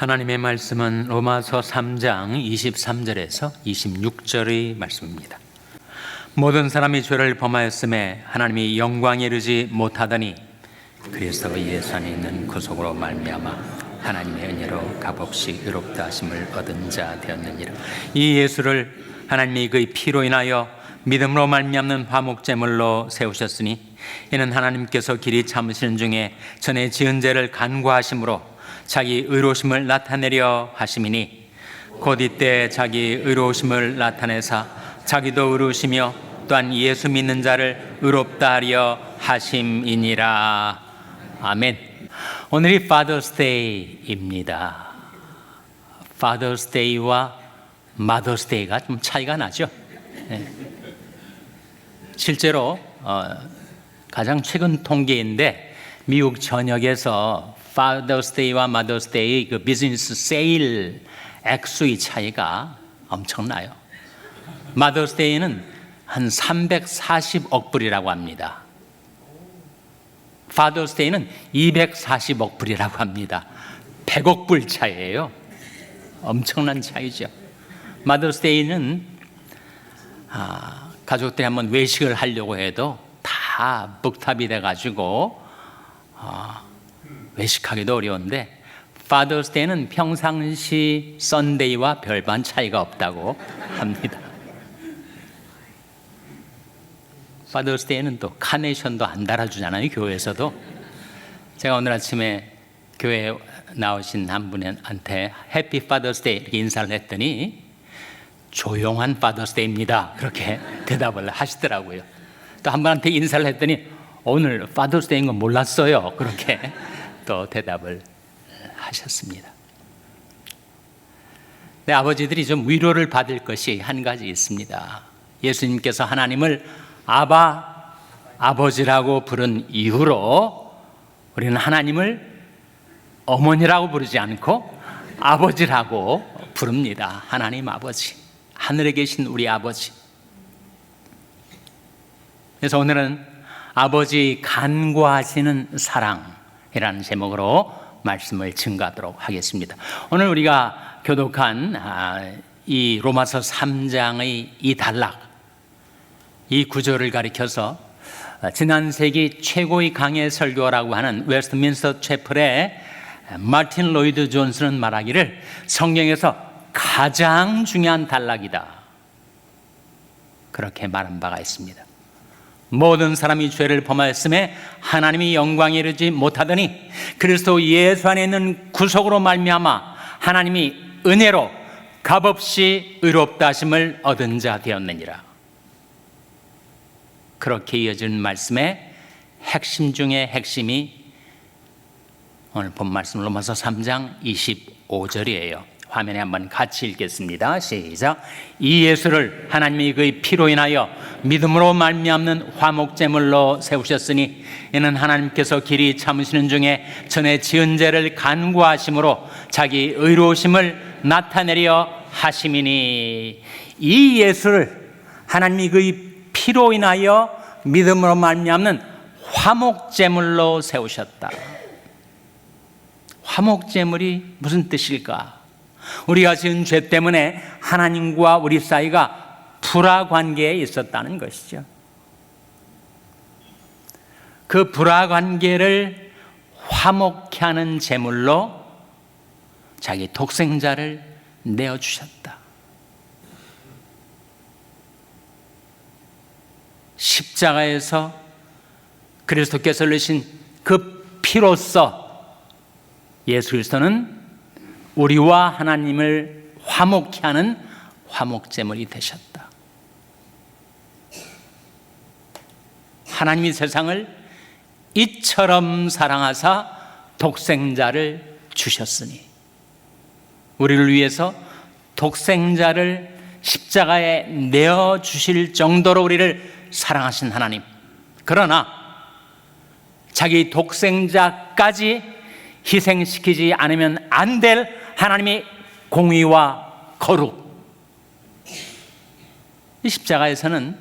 하나님의 말씀은 로마서 3장 23절에서 26절의 말씀입니다. 모든 사람이 죄를 범하였음에 하나님이 영광에 이르지 못하더니 그리스도 예수 안에 있는 구속으로 말미암아 하나님의 은혜로 값없이 의롭다 하심을 얻은 자 되었느니라. 이 예수를 하나님이 그의 피로 인하여 믿음으로 말미암는 화목제물로 세우셨으니 이는 하나님께서 길이 참으시는 중에 전에 지은 죄를 간구하심으로 자기 의로우심을 나타내려 하심이니 곧 이때 자기 의로우심을 나타내사 자기도 의로우시며 또한 예수 믿는 자를 의롭다 하려 하심이니라. 아멘. 오늘이 Father's Day입니다. Father's Day와 Mother's Day가 좀 차이가 나죠. 실제로 가장 최근 통계인데 미국 전역에서 Father's Day와 Mother's Day의 그 비즈니스 세일 액수의 차이가 엄청나요. Mother's Day는 한 340억 불이라고 합니다. Father's Day는 240억 불이라고 합니다. 100억 불 차이예요. 엄청난 차이죠. Mother's Day는 가족들이 한번 외식을 하려고 해도 다 묵탑이 돼가지고 외식하기도 어려운데 Father's Day는 평상시 썬데이와 별반 차이가 없다고 합니다. Father's Day는 또 카네이션도 안 달아주잖아요, 교회에서도. 제가 오늘 아침에 교회에 나오신 한 분한테 해피 Father's Day 이렇게 인사를 했더니 조용한 Father's Day입니다, 그렇게 대답을 하시더라고요. 또 한 분한테 인사를 했더니 오늘 Father's Day인 건 몰랐어요, 그렇게 또 대답을 하셨습니다. 네, 아버지들이 좀 위로를 받을 것이 한 가지 있습니다. 예수님께서 하나님을 아바, 아버지라고 부른 이후로 우리는 하나님을 어머니라고 부르지 않고 아버지라고 부릅니다. 하나님 아버지, 하늘에 계신 우리 아버지. 그래서 오늘은 아버지 간구하시는 사랑이라는 제목으로 말씀을 증거하도록 하겠습니다. 오늘 우리가 교독한 이 로마서 3장의 이 단락, 이 구절을 가리켜서 지난 세기 최고의 강해 설교라고 하는 웨스트민스터 채플의 마틴 로이드 존스는 말하기를 성경에서 가장 중요한 단락이다, 그렇게 말한 바가 있습니다. 모든 사람이 죄를 범하였음에 하나님이 영광에 이르지 못하더니 그리스도 예수 안에 있는 구속으로 말미암아 하나님이 은혜로 값없이 의롭다 하심을 얻은 자 되었느니라. 그렇게 이어지는 말씀의 핵심 중에 핵심이 오늘 본 말씀 로마서 3장 25절이에요. 화면에 한번 같이 읽겠습니다. 시작. 이 예수를 하나님이 그의 피로 인하여 믿음으로 말미암는 화목제물로 세우셨으니 이는 하나님께서 길이 참으시는 중에 전에 지은 죄를 간구하심으로 자기 의로우심을 나타내려 하심이니 이 예수를 하나님이 그의 피로 인하여 믿음으로 말미암는 화목제물로 세우셨다. 화목제물이 무슨 뜻일까? 우리가 지은 죄 때문에 하나님과 우리 사이가 불화 관계에 있었다는 것이죠. 그 불화 관계를 화목케 하는 제물로 자기 독생자를 내어주셨다. 십자가에서 그리스도께서 흘리신 그 피로써 예수 그리스도는 우리와 하나님을 화목케 하는 화목제물이 되셨다. 하나님이 세상을 이처럼 사랑하사 독생자를 주셨으니 우리를 위해서 독생자를 십자가에 내어주실 정도로 우리를 사랑하신 하나님, 그러나 자기 독생자까지 희생시키지 않으면 안 될 하나님의 공의와 거룩, 이 십자가에서는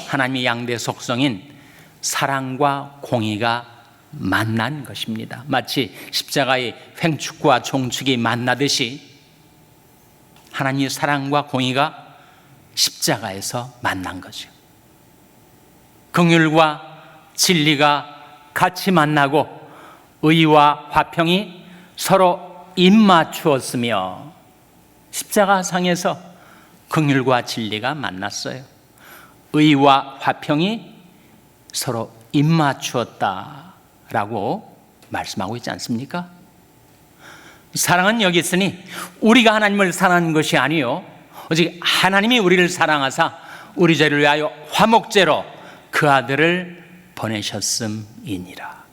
하나님의 양대 속성인 사랑과 공의가 만난 것입니다. 마치 십자가의 횡축과 종축이 만나듯이 하나님의 사랑과 공의가 십자가에서 만난 거죠. 긍휼과 진리가 같이 만나고 의와 화평이 서로 입맞추었으며 십자가상에서 긍휼과 진리가 만났어요. 의와 화평이 서로 입맞추었다라고 말씀하고 있지 않습니까? 사랑은 여기 있으니 우리가 하나님을 사랑하는 것이 아니요 오직 하나님이 우리를 사랑하사 우리 죄를 위하여 화목제로 그 아들을 보내셨음이니라.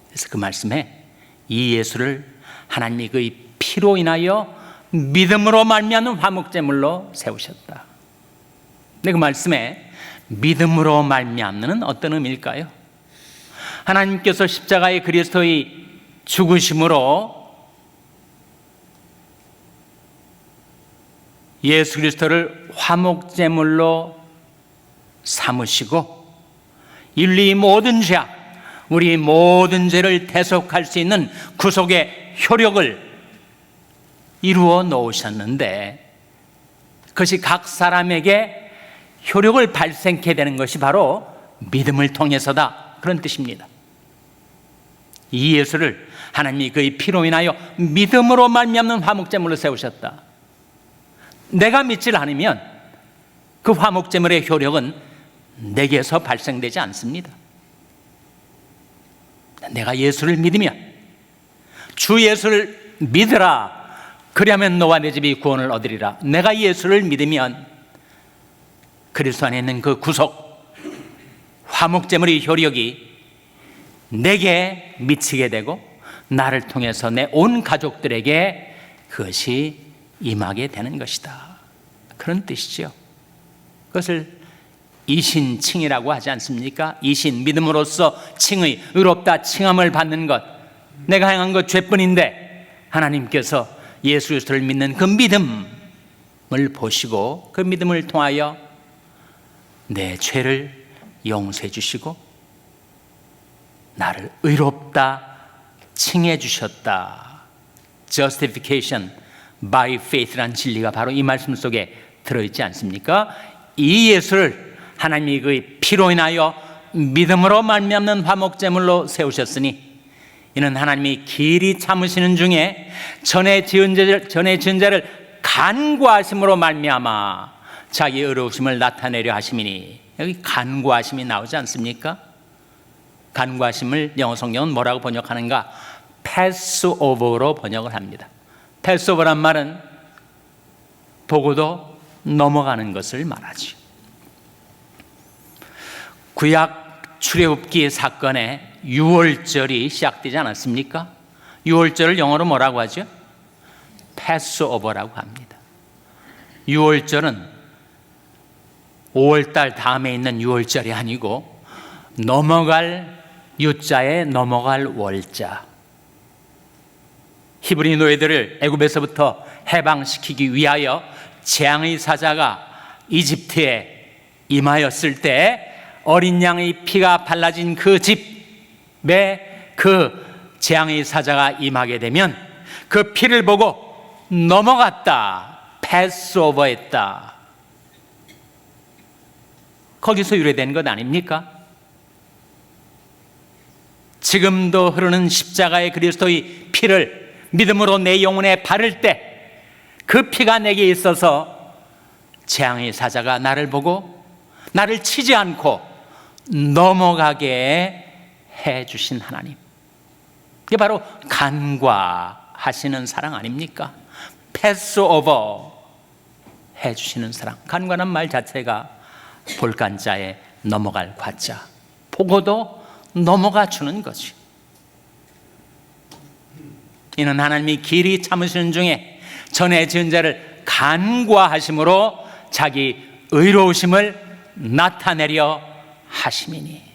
그래서 그 말씀에 이 예수를 하나님이 그의 피로 인하여 믿음으로 말미암는 화목제물로 세우셨다. 근데 그 말씀에 믿음으로 말미암는 어떤 의미일까요? 하나님께서 십자가의 그리스도의 죽으심으로 예수 그리스도를 화목제물로 삼으시고 인류의 모든 죄악, 우리 모든 죄를 대속할 수 있는 구속의 효력을 이루어 놓으셨는데 그것이 각 사람에게 효력을 발생케 되는 것이 바로 믿음을 통해서다, 그런 뜻입니다. 이 예수를 하나님이 그의 피로 인하여 믿음으로 말미암는 화목제물로 세우셨다. 내가 믿지 않으면 그 화목제물의 효력은 내게서 발생되지 않습니다. 내가 예수를 믿으면, 주 예수를 믿으라 그리하면 너와 내 집이 구원을 얻으리라. 내가 예수를 믿으면 그리스도 안에 있는 그 구속 화목제물의 효력이 내게 미치게 되고 나를 통해서 내 온 가족들에게 그것이 임하게 되는 것이다, 그런 뜻이죠. 그것을 이신칭이라고 하지 않습니까? 이신, 믿음으로써 칭의, 의롭다 칭함을 받는 것. 내가 행한 것 죄뿐인데 하나님께서 예수 그리스도를 믿는 그 믿음을 보시고 그 믿음을 통하여 내 죄를 용서해 주시고 나를 의롭다 칭해 주셨다. Justification by faith라는 진리가 바로 이 말씀 속에 들어있지 않습니까? 이 예수를 하나님이 그의 피로 인하여 믿음으로 말미암는 화목제물로 세우셨으니 이는 하나님이 길이 참으시는 중에 전에 지은 죄를 간구하심으로 말미암아 자기의 의로우심을 나타내려 하심이니, 여기 간구하심이 나오지 않습니까? 간구하심을 영어 성경은 뭐라고 번역하는가? 패스오버로 번역을 합니다. 패스오버란 말은 보고도 넘어가는 것을 말하지. 구약 출애굽기 사건에 유월절이 시작되지 않았습니까? 유월절을 영어로 뭐라고 하죠? 패스오버라고 합니다. 유월절은 5월달 다음에 있는 유월절이 아니고 넘어갈 유자에 넘어갈 월자. 히브리 노예들을 애굽에서부터 해방시키기 위하여 재앙의 사자가 이집트에 임하였을 때 어린 양의 피가 발라진 그 집에 그 재앙의 사자가 임하게 되면 그 피를 보고 넘어갔다, 패스오버했다. 거기서 유래된 것 아닙니까? 지금도 흐르는 십자가의 그리스도의 피를 믿음으로 내 영혼에 바를 때 그 피가 내게 있어서 재앙의 사자가 나를 보고 나를 치지 않고 넘어가게 해주신 하나님, 이게 바로 간과하시는 사랑 아닙니까? 패스오버 해주시는 사랑. 간과는 말 자체가 볼간자에 넘어갈 과자, 보고도 넘어가 주는 거지. 이는 하나님이 길이 참으시는 중에 전에 지은 죄를 간과하심으로 자기 의로우심을 나타내려 하심이니.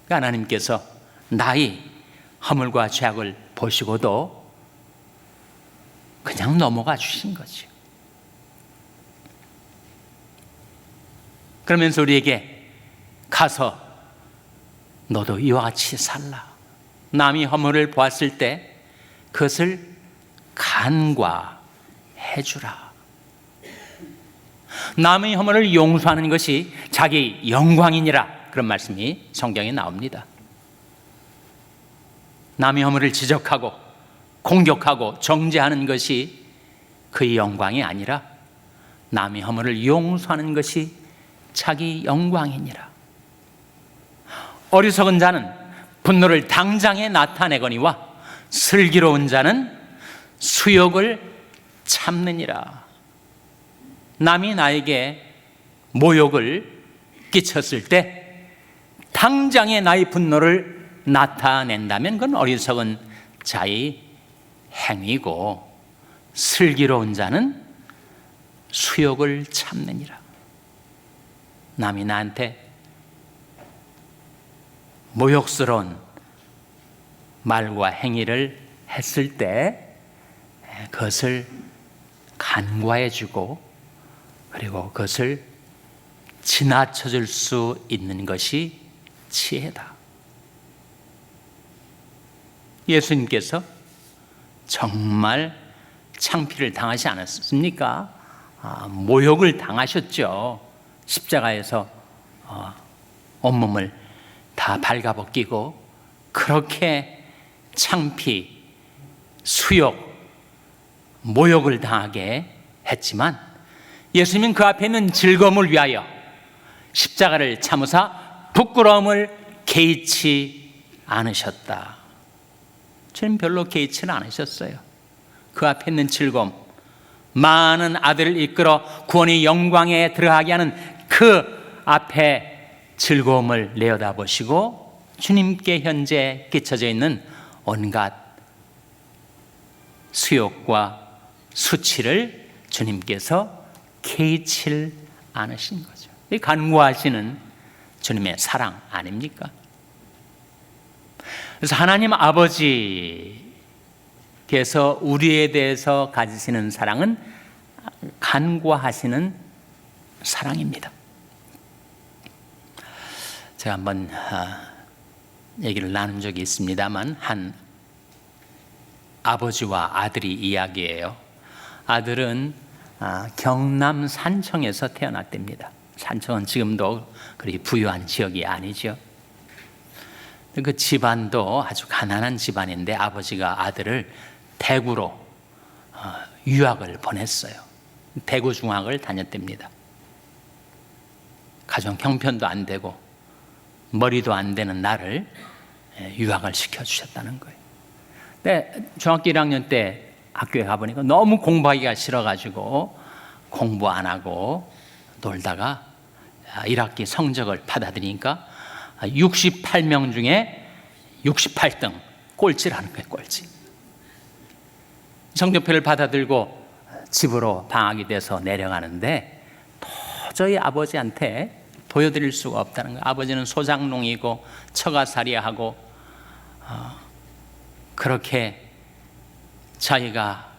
하나님께서 나의 허물과 죄악을 보시고도 그냥 넘어가 주신 거죠. 그러면서 우리에게 가서 너도 이와 같이 살라. 남이 허물을 보았을 때 그것을 간과해 주라. 남의 허물을 용서하는 것이 자기 영광이니라. 그런 말씀이 성경에 나옵니다. 남의 허물을 지적하고 공격하고 정죄하는 것이 그의 영광이 아니라 남의 허물을 용서하는 것이 자기 영광이니라. 어리석은 자는 분노를 당장에 나타내거니와 슬기로운 자는 수욕을 참느니라. 남이 나에게 모욕을 끼쳤을 때 당장에 나의 분노를 나타낸다면 그건 어리석은 자의 행위고, 슬기로운 자는 수욕을 참느니라. 남이 나한테 모욕스러운 말과 행위를 했을 때 그것을 간과해 주고, 그리고 그것을 지나쳐 줄 수 있는 것이 지혜다. 예수님께서 정말 창피를 당하지 않았습니까? 모욕을 당하셨죠. 십자가에서 온몸을 다 발가벗기고 그렇게 창피, 수욕, 모욕을 당하게 했지만 예수님은 그 앞에 있는 즐거움을 위하여 십자가를 참으사 부끄러움을 개의치 않으셨다. 주님 별로 개의치는 않으셨어요. 그 앞에 있는 즐거움, 많은 아들을 이끌어 구원의 영광에 들어가게 하는 그 앞에 즐거움을 내어다보시고 주님께 현재 끼쳐져 있는 온갖 수욕과 수치를 주님께서 개의치 않으신 거죠. 이 간구하시는 주님의 사랑 아닙니까? 그래서 하나님 아버지께서 우리에 대해서 가지시는 사랑은 간구하시는 사랑입니다. 제가 한번 얘기를 나눈 적이 있습니다만 한 아버지와 아들이 이야기예요. 아들은 경남 산청에서 태어났답니다. 산청은 지금도 그리 부유한 지역이 아니죠. 그 집안도 아주 가난한 집안인데 아버지가 아들을 대구로 유학을 보냈어요. 대구 중학을 다녔답니다. 가정 형편도 안 되고 머리도 안 되는 나를 유학을 시켜주셨다는 거예요. 근데 중학교 1학년 때 학교에 가보니까 너무 공부하기가 싫어가지고 공부 안 하고 놀다가 1학기 성적을 받아들이니까 68명 중에 68등 꼴찌를 하는 거예요. 꼴찌. 성적표를 받아들고 집으로 방학이 돼서 내려가는데 도저히 아버지한테 보여드릴 수가 없다는 거예요. 아버지는 소장농이고 처가살이하고 그렇게 자기가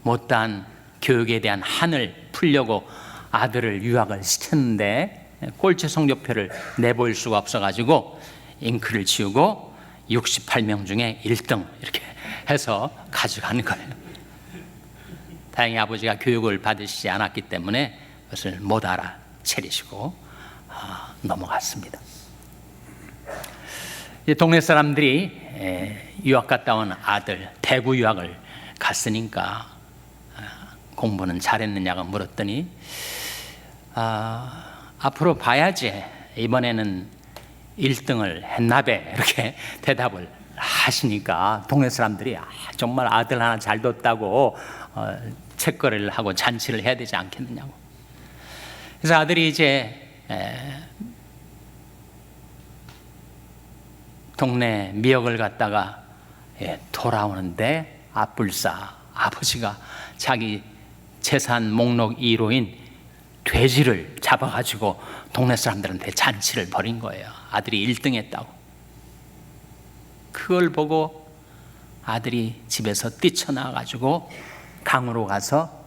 못한 교육에 대한 한을 풀려고 아들을 유학을 시켰는데 꼴찌 성적표를 내보일 수가 없어가지고 잉크를 지우고 68명 중에 1등 이렇게 해서 가져가는 거예요. 다행히 아버지가 교육을 받으시지 않았기 때문에 그것을 못 알아채리시고 넘어갔습니다. 동네 사람들이 유학 갔다 온 아들 대구 유학을 갔으니까 공부는 잘했느냐고 물었더니 앞으로 봐야지 이번에는 1등을 했나배 이렇게 대답을 하시니까 동네 사람들이 정말 아들 하나 잘 뒀다고 책거리를 하고 잔치를 해야 되지 않겠느냐고. 그래서 아들이 이제 동네 미역을 갖다가 돌아오는데 앞불사 아버지가 자기 재산 목록 1호인 돼지를 잡아가지고 동네 사람들한테 잔치를 벌인 거예요. 아들이 1등 했다고. 그걸 보고 아들이 집에서 뛰쳐나와가지고 강으로 가서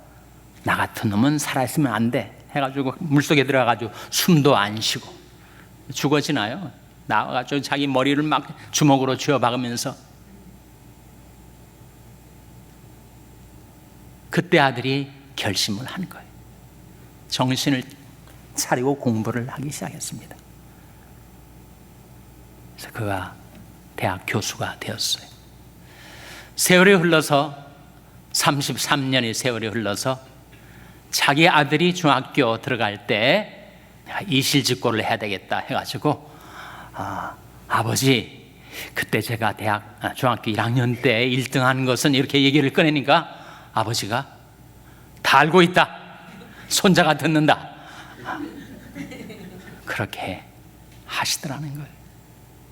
나 같은 놈은 살아있으면 안 돼 해가지고 물속에 들어가가지고 숨도 안 쉬고 죽어지나요? 나와가지고 자기 머리를 막 주먹으로 쥐어박으면서, 그때 아들이 결심을 한 거예요. 정신을 차리고 공부를 하기 시작했습니다. 그래서 그가 대학 교수가 되었어요. 세월이 흘러서 33년의 세월이 흘러서 자기 아들이 중학교 들어갈 때 내가 이실직고를 해야 되겠다 해가지고, 아버지, 그때 제가 중학교 1학년 때 1등한 것은, 이렇게 얘기를 꺼내니까 아버지가 다 알고 있다, 손자가 듣는다, 그렇게 하시더라는 거예요.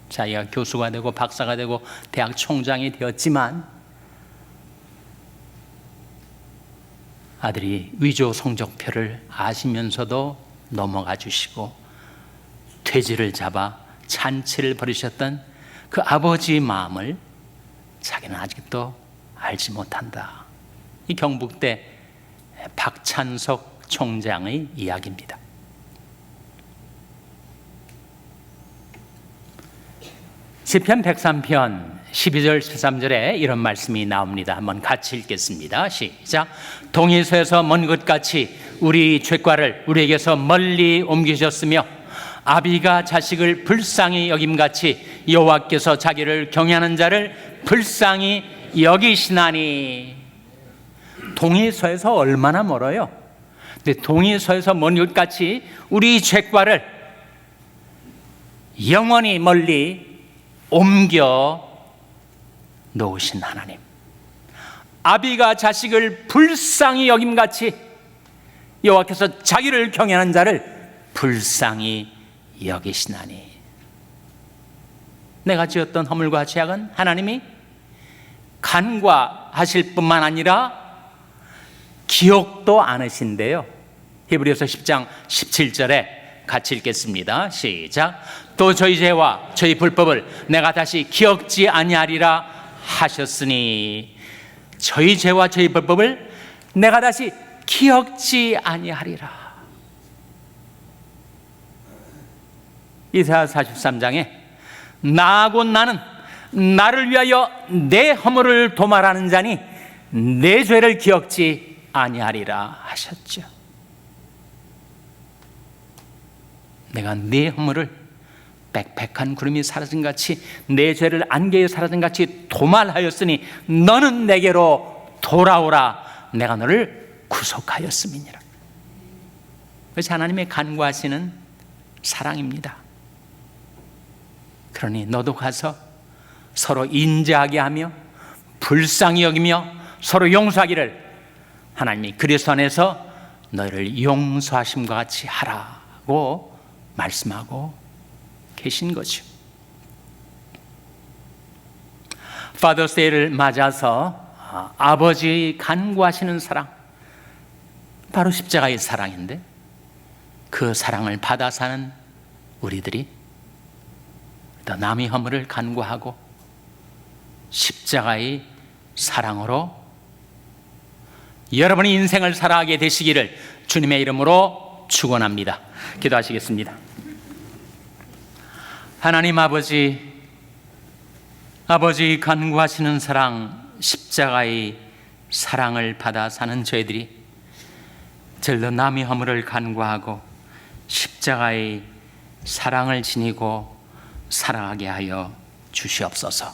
자기가 교수가 되고 박사가 되고 대학 총장이 되었지만 아들이 위조 성적표를 아시면서도 넘어가 주시고 퇴지를 잡아 잔치를 벌이셨던 그 아버지의 마음을 자기는 아직도 알지 못한다. 이 경북대 박찬석 총장의 이야기입니다. 시편 103편 12절 13절에 이런 말씀이 나옵니다. 한번 같이 읽겠습니다. 시작. 동이서에서 먼 것같이 우리 죄과를 우리에게서 멀리 옮기셨으며 아비가 자식을 불쌍히 여김같이 여호와께서 자기를 경외하는 자를 불쌍히 여기시나니. 동이서에서 얼마나 멀어요? 근데 동이서에서 먼 것같이 우리 죄과를 영원히 멀리 옮겨 놓으신 하나님, 아비가 자식을 불쌍히 여김같이 여호와께서 자기를 경외하는 자를 불쌍히 여기시나니. 내가 지었던 허물과 죄악은 하나님이 간과하실 뿐만 아니라 기억도 않으신데요. 히브리서 10장 17절에 같이 읽겠습니다. 시작. 또 저희 죄와 저희 불법을 내가 다시 기억지 아니하리라 하셨으니. 저희 죄와 저희 불법을 내가 다시 기억지 아니하리라. 이사야 43장에 나하고 나는 나를 위하여 내 허물을 도말하는 자니 내 죄를 기억지 아니하리라 하셨죠. 내가 네 허물을 빽빽한 구름이 사라진 같이 내 죄를 안개에 사라진 같이 도말하였으니 너는 내게로 돌아오라. 내가 너를 구속하였음이니라. 그것이 하나님의 간구하시는 사랑입니다. 그러니 너도 가서 서로 인자하게 하며 불쌍히 여기며 서로 용서하기를 하나님이 그리스도 안에서 너를 용서하심과 같이 하라고 말씀하고 계신 거죠. 파더스데이를 맞아서 아버지 간구하시는 사랑, 바로 십자가의 사랑인데, 그 사랑을 받아 사는 우리들이 또 남의 허물을 간구하고 십자가의 사랑으로 여러분의 인생을 살아가게 되시기를 주님의 이름으로 축원합니다. 기도하시겠습니다. 하나님 아버지, 간구하시는 사랑, 십자가의 사랑을 받아 사는 저희들이 절로 남의 허물을 간구하고 십자가의 사랑을 지니고 살아가게 하여 주시옵소서.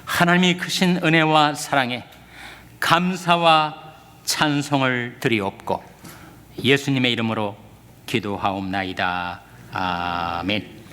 하나님이 크신 은혜와 사랑에 감사와 찬송을 드리옵고 예수님의 이름으로 기도하옵나이다. 아멘.